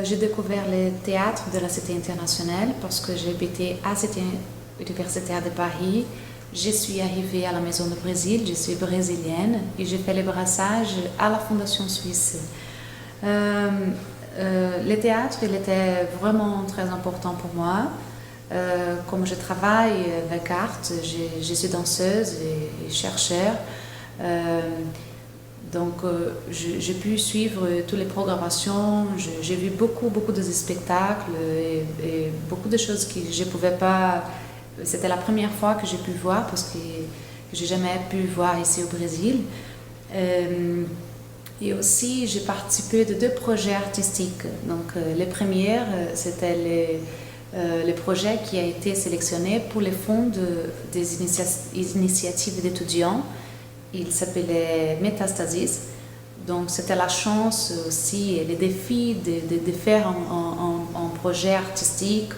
j'ai découvert le théâtre de la Cité internationale parce que j'ai habité à la Cité universitaire de Paris. Je suis arrivée à la Maison du Brésil, je suis brésilienne et j'ai fait le brassage à la Fondation Suisse. Le théâtre, il était vraiment très important pour moi. Comme je travaille avec art, je suis danseuse et chercheur. Donc, j'ai pu suivre toutes les programmations, j'ai vu beaucoup de spectacles et beaucoup de choses que je ne pouvais pas... C'était la première fois que j'ai pu voir parce que je n'ai jamais pu voir ici au Brésil. Et aussi, j'ai participé de 2 projets artistiques. Donc, le premier, c'était le projet qui a été sélectionné pour les fonds des initiatives d'étudiants. Il s'appelait Métastasis. Donc, c'était la chance aussi et le défi de faire un projet artistique.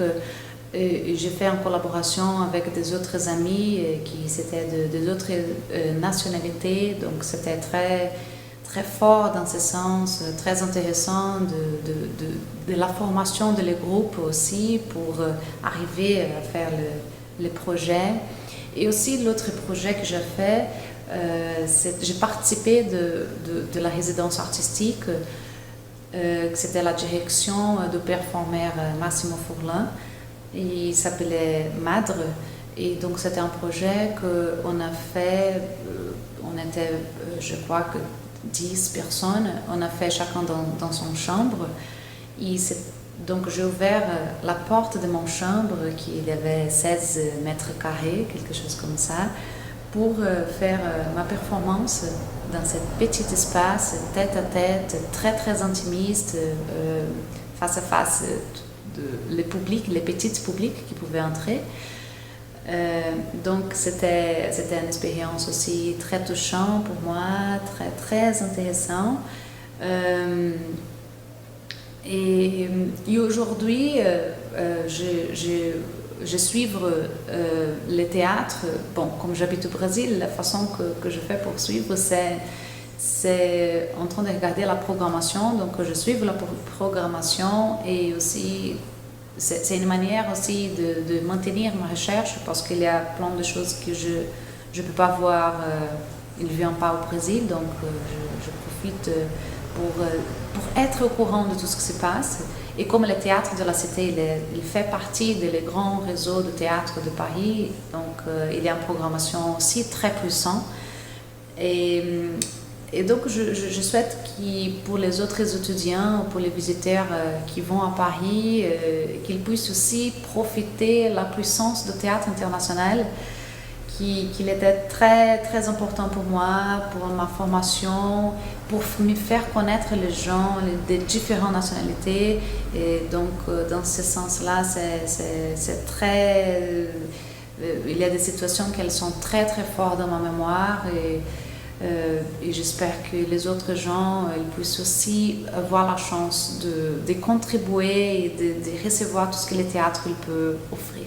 J'ai fait en collaboration avec des autres amis qui étaient d'autres nationalités. Donc, c'était très fort dans ce sens, très intéressant de la formation de les groupes aussi pour arriver à faire le projet. Et aussi l'autre projet que j'ai fait, j'ai participé de la résidence artistique, c'était la direction du performeur Massimo Furlan, il s'appelait Madre, et donc c'était un projet qu'on a fait, on était je crois que 10 personnes, on a fait chacun dans son chambre. Et donc j'ai ouvert la porte de mon chambre qui avait 16 mètres carrés, quelque chose comme ça, pour faire ma performance dans ce petit espace, tête à tête, très intimiste, face à face les petits publics qui pouvaient entrer. Donc c'était une expérience aussi très touchante pour moi, très intéressant. Et aujourd'hui, je suis le théâtre. Bon, comme j'habite au Brésil, la façon que je fais pour suivre, c'est en train de regarder la programmation. Donc je suis la programmation et aussi c'est une manière aussi de maintenir ma recherche parce qu'il y a plein de choses que je ne peux pas voir, ils ne viennent pas au Brésil, donc je profite pour être au courant de tout ce qui se passe. Et comme le théâtre de la Cité, il fait partie des grands réseaux de théâtre de Paris, donc il y a une programmation aussi très puissante. Et donc, je souhaite que pour les autres étudiants, pour les visiteurs qui vont à Paris, qu'ils puissent aussi profiter de la puissance du théâtre international, qu'il était très important pour moi, pour ma formation, pour me faire connaître les gens des différentes nationalités. Et donc, dans ce sens-là, c'est très... il y a des situations qui sont très fortes dans ma mémoire et j'espère que les autres gens ils puissent aussi avoir la chance de contribuer et de recevoir tout ce que le théâtre il peut offrir.